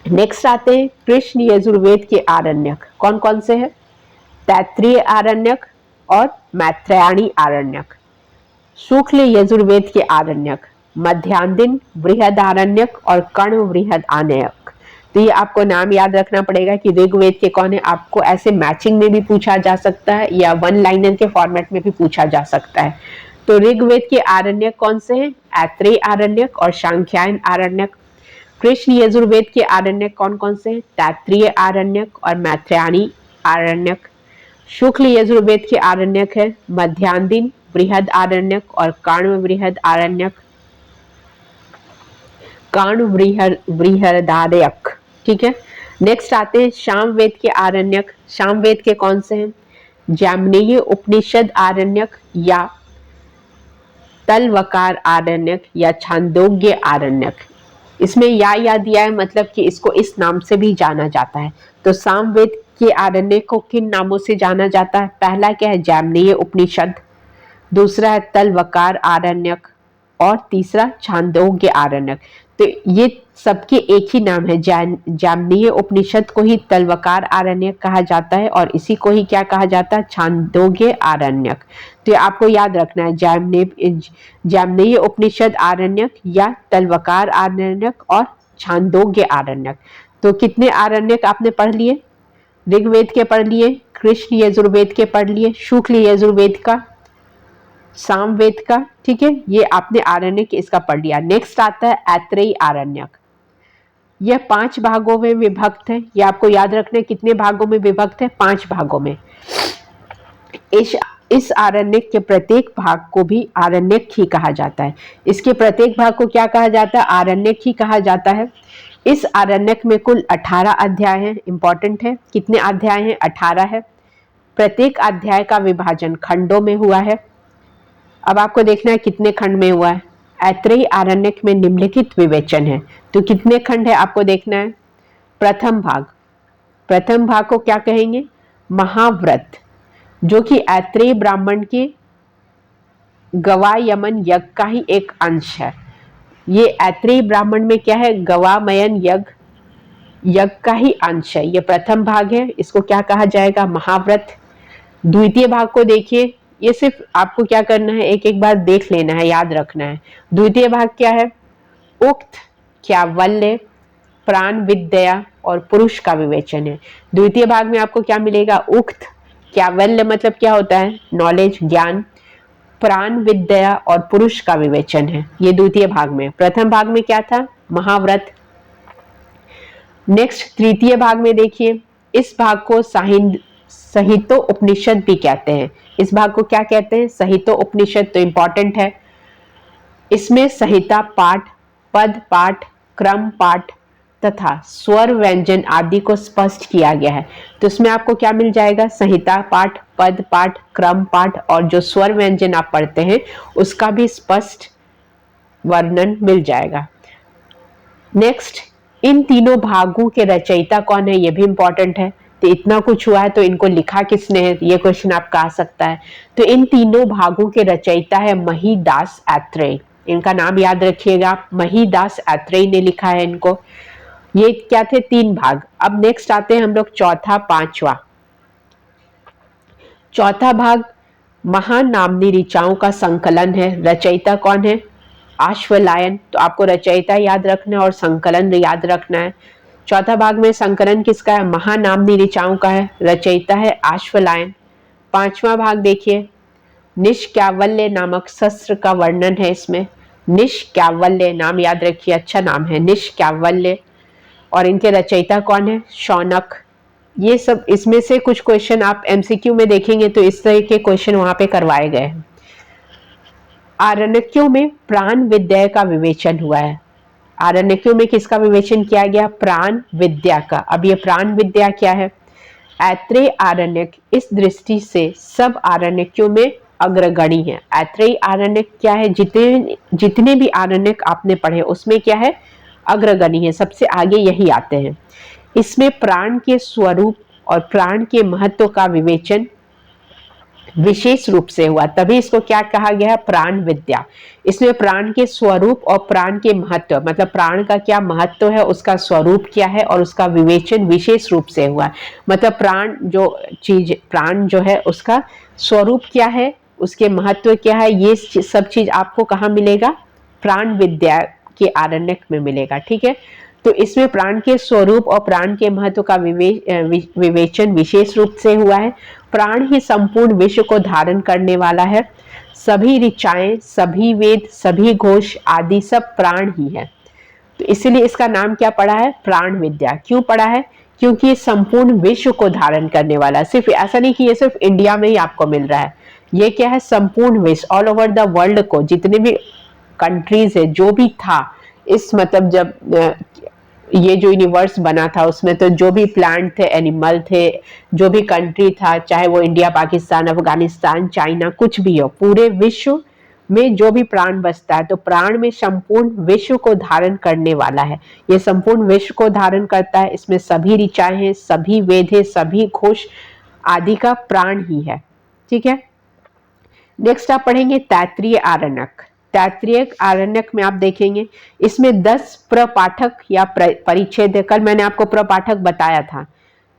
नेक्स्ट आते हैं कृष्ण यजुर्वेद के आरण्यक। कौन कौन से हैं? तैत्तिरीय आरण्यक और मैत्रेयाणी आरण्यक। शुक्ल यजुर्वेद के आरण्यक मध्यांदिन बृहदारण्यक और कर्ण बृहदारण्यक। तो ये आपको नाम याद रखना पड़ेगा कि ऋग्वेद के कौन है। आपको ऐसे मैचिंग में भी पूछा जा सकता है या वन लाइनर के फॉर्मेट में भी पूछा जा सकता है। तो ऋग्वेद के आरण्यक कौन से हैं? ऐत्रेयी आरण्यक और सांख्यायन आरण्यक। कृष्ण यजुर्वेद के आरण्यक कौन कौन से हैं? तैत्तिरीय आरण्यक और मैत्रेयाणी आरण्यक। शुक्ल यजुर्वेद के आरण्यक है मध्यांदिन बृहद आरण्यक और कर्ण बृहद आरण्यक, कर्ण बृहदारण्यक। ठीक है। नेक्स्ट आते हैं सामवेद के आरण्यक। सामवेद के कौन से हैं? जैमिनीय उपनिषद आरण्यक या तलवकार आरण्यक या छांदोग्य आरण्यक। इसमें या दिया है, मतलब कि इसको इस नाम से भी जाना जाता है। तो सामवेद के आरण्यक को किन नामों से जाना जाता है? पहला क्या है? जैमिनीय उपनिषद, दूसरा है तलवकार आरण्यक और तीसरा छांदोग्य आरण्यक। तो ये सबके एक ही नाम है। जैमिनीय उपनिषद को ही तलवकार आरण्यक कहा जाता है और इसी को ही क्या कहा जाता है? छांदोग्य आरण्यक। तो आपको याद रखना है जैमिनीय उपनिषद आरण्यक या तलवकार आरण्यक और छांदोग्य आरण्यक। तो कितने आरण्यक आपने पढ़ लिए? ऋग्वेद के पढ़ लिए, कृष्ण यजुर्वेद के पढ़ लिए, शुक्ल यजुर्वेद का, सामवेद का। ठीक है, ये आपने आरण्यक इसका पढ़ लिया। नेक्स्ट आता है ऐत्रेयी आरण्यक। यह 5 भागों में विभक्त है। ये आपको याद रखना है कितने भागों में विभक्त है? 5 भागों में। इस आरण्यक के प्रत्येक भाग को भी आरण्यक ही कहा जाता है। इसके प्रत्येक भाग को क्या कहा जाता है? आरण्यक ही कहा जाता है। इस आरण्यक में कुल 18 अध्याय हैं। इंपॉर्टेंट है, कितने अध्याय हैं? 18 है। प्रत्येक अध्याय का विभाजन खंडों में हुआ है। अब आपको देखना है कितने खंड में हुआ है। ऐत्रेयी आरण्यक में निम्नलिखित विवेचन है। तो कितने खंड है आपको देखना है। प्रथम भाग को क्या कहेंगे? महाव्रत, जो कि ऐत्रेयी ब्राह्मण के गवायमन यज्ञ का ही एक अंश है। ये ऐत्रेयी ब्राह्मण में क्या है? गवामयन यज्ञ का ही अंश है। ये प्रथम भाग है, इसको क्या कहा जाएगा? महाव्रत। द्वितीय भाग को देखिए, ये सिर्फ आपको क्या करना है, एक एक बार देख लेना है, याद रखना है। द्वितीय भाग क्या है? उक्त, क्यावल्य, प्राण विद्या और पुरुष का विवेचन है। द्वितीय भाग में आपको क्या मिलेगा? उक्त, क्यावल्य मतलब क्या होता है? नॉलेज, ज्ञान, प्राण विद्या और पुरुष का विवेचन है। ये द्वितीय भाग में। प्रथम भाग में क्या था? महाव्रत। नेक्स्ट तृतीय भाग में देखिए, इस भाग को संहितो उपनिषद भी कहते हैं। इस भाग को क्या कहते हैं? संहितो उपनिषद। तो इंपॉर्टेंट है। इसमें संहिता पाठ, पद पाठ, क्रम पाठ तथा स्वर व्यंजन आदि को स्पष्ट किया गया है। तो इसमें आपको क्या मिल जाएगा? संहिता पाठ, पद पाठ, क्रम पाठ और जो स्वर व्यंजन आप पढ़ते हैं उसका भी स्पष्ट वर्णन मिल जाएगा। नेक्स्ट, इन तीनों भागों के रचयिता कौन है? ये भी इंपॉर्टेंट है। तो इतना कुछ हुआ है तो इनको लिखा किसने है? ये क्वेश्चन आपका आ सकता है। तो इन तीनों भागों के रचयिता है महीदास ऐत्रेयी। इनका नाम याद रखिएगा, महीदास ऐत्रेयी ने लिखा है इनको। ये क्या थे? 3 भाग। अब नेक्स्ट आते हैं हम लोग चौथा, पांचवा। चौथा भाग महान नामनी ऋचाओं का संकलन है। रचयिता कौन है? आश्वलायन। तो आपको रचयिता याद रखना है और संकलन याद रखना है। चौथा भाग में संकलन किसका है? महानामनी ऋचाओं का है। रचयिता है आश्वलायन। पांचवा भाग देखिए, निष्क्यावल्य नामक शस्त्र का वर्णन है इसमें। निष्क्यावल्य नाम याद रखिए, अच्छा नाम है निष्क्यावल्य। और इनके रचयिता कौन है? शौनक। ये सब इसमें से कुछ क्वेश्चन आप एमसीक्यू में देखेंगे तो इस तरह के क्वेश्चन वहां पे करवाए गए हैं। आरण्यकों में प्राण विद्या का विवेचन हुआ है। आरण्यकों में किसका विवेचन किया गया? प्राण विद्या का। अब ये प्राण विद्या क्या है? ऐत्रेय आरण्यक इस दृष्टि से सब आरण्यकों में अग्रगणी है। ऐत्रेय आरण्यक क्या है? जितने भी आरण्यक आपने पढ़े उसमें क्या है? अग्रगणी है, सबसे आगे यही आते हैं। इसमें प्राण के स्वरूप और प्राण के महत्व का विवेचन विशेष रूप से हुआ, तभी इसको क्या कहा गया है? प्राण विद्या। इसमें प्राण के स्वरूप और प्राण के महत्व, मतलब प्राण का क्या महत्व है, उसका स्वरूप क्या है और उसका विवेचन विशेष रूप से हुआ। मतलब प्राण जो चीज, प्राण जो है उसका स्वरूप क्या है, उसके महत्व क्या है, ये सब चीज आपको कहाँ मिलेगा? प्राण विद्या के आरण्यक में मिलेगा। ठीक है, तो इसमें प्राण के स्वरूप और प्राण के महत्व का विवेचन विशेष रूप से हुआ है। प्राण ही संपूर्ण विश्व को धारण करने वाला है। सभी ऋचाएं, सभी वेद, सभी घोष आदि सब प्राण ही है। तो इसीलिए इसका नाम क्या पड़ा है? प्राण विद्या। क्यों पड़ा है? क्योंकि ये संपूर्ण विश्व को धारण करने वाला है। सिर्फ ऐसा नहीं कि ये सिर्फ इंडिया में ही आपको मिल रहा है, ये क्या है? संपूर्ण विश्व, ऑल ओवर द वर्ल्ड को, जितने भी कंट्रीज है, जो भी था इस, मतलब जब ये जो यूनिवर्स बना था उसमें तो जो भी प्लांट थे, एनिमल थे, जो भी कंट्री था, चाहे वो इंडिया, पाकिस्तान, अफगानिस्तान, चाइना, कुछ भी हो, पूरे विश्व में जो भी प्राण बसता है, तो प्राण में संपूर्ण विश्व को धारण करने वाला है। ये संपूर्ण विश्व को धारण करता है। इसमें सभी ऋचाएं हैं, सभी वेद है, सभी घोष आदि का प्राण ही है। ठीक है, नेक्स्ट आप पढ़ेंगे तैत्रीय आरण्यक। तैत्रीय आरण्यक में आप देखेंगे इसमें 10 प्रपाठक या परिच्छेद है। कल मैंने आपको प्रपाठक बताया था,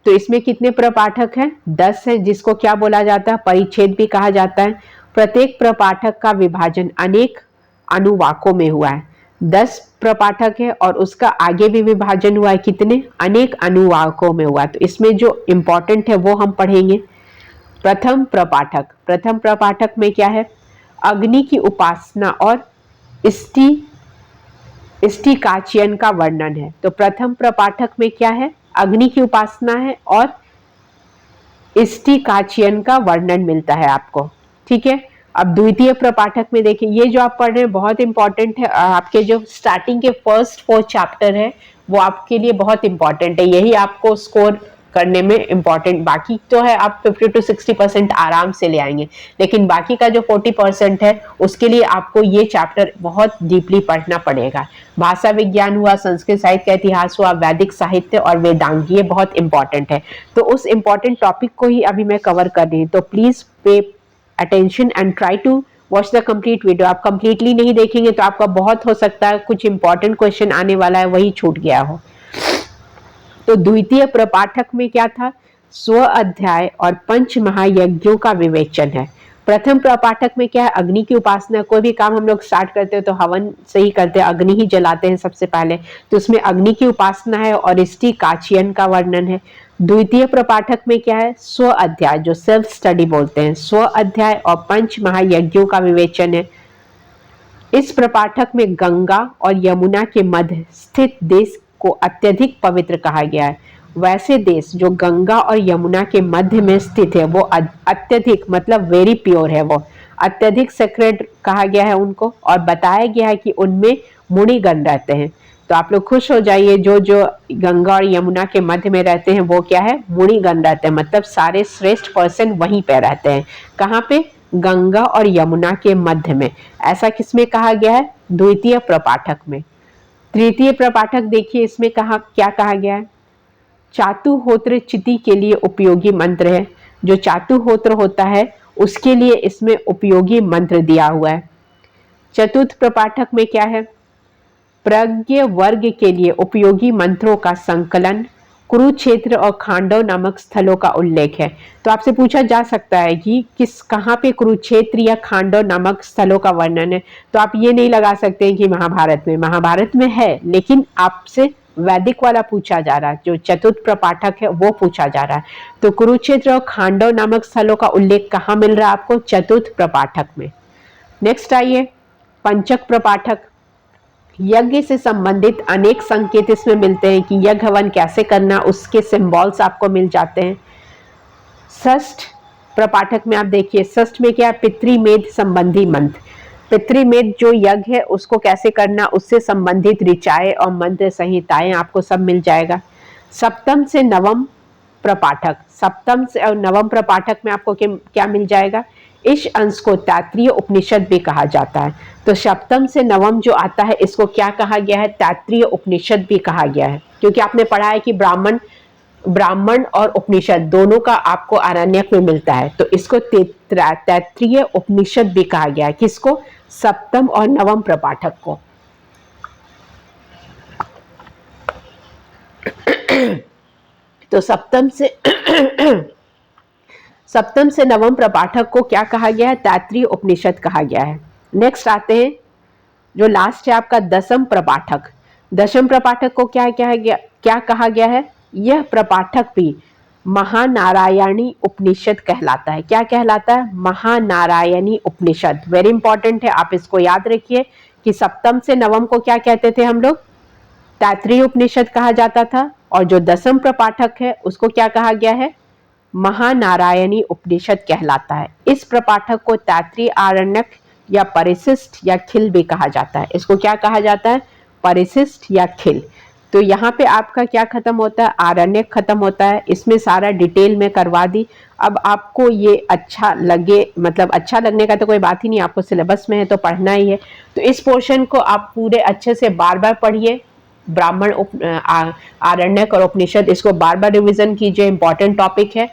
तो इसमें कितने प्रपाठक हैं? 10 है, जिसको क्या बोला जाता है? परिच्छेद भी कहा जाता है। प्रत्येक प्रपाठक का विभाजन अनेक अनुवाकों में हुआ है। 10 प्रपाठक है और उसका आगे भी विभाजन हुआ है, कितने? अनेक अनुवाकों में हुआ है। तो इसमें जो इंपॉर्टेंट है वो हम पढ़ेंगे। प्रथम प्रपाठक। प्रथम प्रपाठक में क्या है? अग्नि की उपासना और इष्टिकाचियन का वर्णन है। तो प्रथम प्रपाठक में क्या है? अग्नि की उपासना है और इष्टिकाचियन का वर्णन मिलता है आपको। ठीक है, अब द्वितीय प्रपाठक में देखिए, ये जो आप पढ़ रहे हैं बहुत इंपॉर्टेंट है। आपके जो स्टार्टिंग के फर्स्ट 4 चैप्टर है वो आपके लिए बहुत इंपॉर्टेंट है, यही आपको स्कोर करने में इंपॉर्टेंट। बाकी तो है आप 50 to 60% आराम से ले आएंगे, लेकिन बाकी का जो 40% है उसके लिए आपको ये चैप्टर बहुत डीपली पढ़ना पड़ेगा। भाषा विज्ञान हुआ, संस्कृत साहित्य का इतिहास हुआ, वैदिक साहित्य और वेदांग, ये बहुत इंपॉर्टेंट है। तो उस इंपॉर्टेंट टॉपिक को ही अभी मैं कवर कर रही हूँ, तो please pay attention and try to watch the complete video. आप कंप्लीटली नहीं देखेंगे तो आपका बहुत हो सकता है कुछ इंपॉर्टेंट क्वेश्चन आने वाला है वही छूट गया हो। तो द्वितीय प्रपाठक में क्या था? स्व अध्याय और पंच महायज्ञों का विवेचन है। प्रथम प्रपाठक में क्या है? अग्नि की उपासना। कोई भी काम हम लोग स्टार्ट करते हैं तो हवन से ही करते हैं, अग्नि ही जलाते हैं सबसे पहले, तो उसमें अग्नि की उपासना है और इष्टिकाचियन का वर्णन है। द्वितीय प्रपाठक में क्या है? स्व अध्याय, जो सेल्फ स्टडी बोलते हैं, स्व अध्याय और पंच महायज्ञों का विवेचन है। इस प्रपाठक में गंगा और यमुना के मध्य स्थित देश को अत्यधिक पवित्र कहा गया है। वैसे देश जो गंगा और यमुना के मध्य में स्थित है वो अत्यधिक, मतलब वेरी प्योर है, वो अत्यधिक सेक्रेड कहा गया है उनको, और बताया गया है कि उनमें मुनिगण रहते हैं। तो आप लोग खुश हो जाइए, जो जो गंगा और यमुना के मध्य में रहते हैं वो क्या है? मुनिगण रहते हैं, मतलब सारे श्रेष्ठ पर्सन वहीं पे रहते हैं। कहाँ पे? गंगा और यमुना के मध्य में। ऐसा किसमें कहा गया है? द्वितीय प्रपाठक में। तृतीय प्रपाठक देखिए, इसमें क्या कहा गया है? चातुहोत्र चिति के लिए उपयोगी मंत्र है। जो चातुहोत्र होता है उसके लिए इसमें उपयोगी मंत्र दिया हुआ है। चतुर्थ प्रपाठक में क्या है? प्रज्ञ वर्ग के लिए उपयोगी मंत्रों का संकलन, कुरुक्षेत्र और खांडव नामक स्थलों का उल्लेख है। तो आपसे पूछा जा सकता है कि कहाँ पे कुरुक्षेत्र या खांडव नामक स्थलों का वर्णन है, तो आप ये नहीं लगा सकते कि महाभारत में है, लेकिन आपसे वैदिक वाला पूछा जा रहा है, जो चतुर्थ प्रपाठक है वो पूछा जा रहा है। तो कुरुक्षेत्र और खांडव नामक स्थलों का उल्लेख कहाँ मिल रहा है आपको? चतुर्थ प्रपाठक में। नेक्स्ट आइए, पंचक प्रपाठक। यज्ञ से संबंधित अनेक संकेत इसमें मिलते हैं कि यज्ञ हवन कैसे करना, उसके सिंबल्स आपको मिल जाते हैं। षष्ठ प्रपाठक में आप देखिए, षष्ठ में क्या? पितृमेध संबंधी मंत्र। पितृमेध जो यज्ञ है उसको कैसे करना, उससे संबंधित ऋचाएं और मंत्र संहिताएं आपको सब मिल जाएगा। सप्तम से नवम प्रपाठक, सप्तम से और नवम प्रपाठक में आपको क्या मिल जाएगा? इस अंश को तैत्रीय उपनिषद भी कहा जाता है। तो सप्तम से नवम जो आता है इसको क्या कहा गया है? तैत्रीय उपनिषद भी कहा गया है, क्योंकि आपने पढ़ा है कि ब्राह्मण और उपनिषद दोनों का आपको आरण्यक में मिलता है, तो इसको तैत्रीय उपनिषद भी कहा गया है। किसको? सप्तम और नवम प्रपाठक को। तो सप्तम से नवम प्रपाठक को क्या कहा गया है? तैत्रीय उपनिषद कहा गया है। नेक्स्ट आते हैं, जो लास्ट है आपका दशम प्रपाठक। दशम प्रपाठक को क्या कहा गया है? यह प्रपाठक भी महानारायणी उपनिषद कहलाता है। क्या कहलाता है? महानारायणी उपनिषद। वेरी इंपॉर्टेंट है, आप इसको याद रखिए कि सप्तम से नवम को क्या कहते थे हम लोग? तैत्रीय उपनिषद कहा जाता था, और जो दशम प्रपाठक है उसको क्या कहा गया है? महानारायणी उपनिषद कहलाता है। इस प्रपाठक को तैत्रीय आरण्यक या परिशिष्ट या खिल भी कहा जाता है। इसको क्या कहा जाता है? परिशिष्ट या खिल। तो यहाँ पे आपका क्या खत्म होता है? आरण्यक खत्म होता है। इसमें सारा डिटेल में करवा दी। अब आपको ये अच्छा लगे, मतलब अच्छा लगने का तो कोई बात ही नहीं, आपको सिलेबस में है तो पढ़ना ही है। तो इस पोर्शन को आप पूरे अच्छे से बार बार पढ़िए। ब्राह्मण, आरण्यक और उपनिषद, इसको बार बार रिविजन कीजिए, इंपॉर्टेंट टॉपिक है।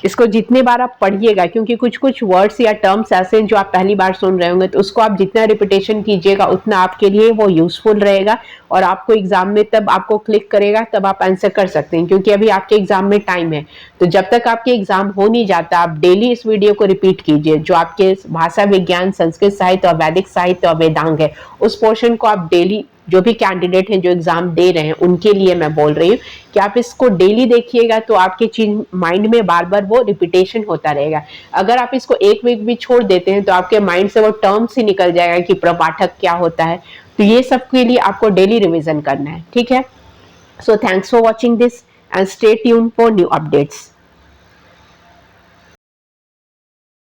इसको जितने बार आप पढ़िएगा, क्योंकि कुछ कुछ वर्ड्स या टर्म्स ऐसे हैं जो आप पहली बार सुन रहे होंगे, तो उसको आप जितना रिपीटेशन कीजिएगा उतना आपके लिए वो यूजफुल रहेगा, और आपको एग्जाम में तब आपको क्लिक करेगा तब आप आंसर कर सकते हैं, क्योंकि अभी आपके एग्जाम में टाइम है। तो जब तक आपके एग्जाम हो नहीं जाता, आप डेली इस वीडियो को रिपीट कीजिए। जो आपके भाषा विज्ञान, संस्कृत साहित्य और वैदिक साहित्य और वेदांग है, उस पोर्शन को आप डेली, जो भी कैंडिडेट हैं जो एग्जाम दे रहे हैं उनके लिए मैं बोल रही हूँ कि आप इसको डेली देखिएगा, तो आपके चीज माइंड में बार बार वो रिपीटेशन होता रहेगा। अगर आप इसको एक वीक भी छोड़ देते हैं तो आपके माइंड से वो टर्म्स ही निकल जाएगा कि प्रपाठक क्या होता है। तो ये सब के लिए आपको डेली रिविजन करना है, ठीक है। So thanks for watching this and stay tuned for new updates.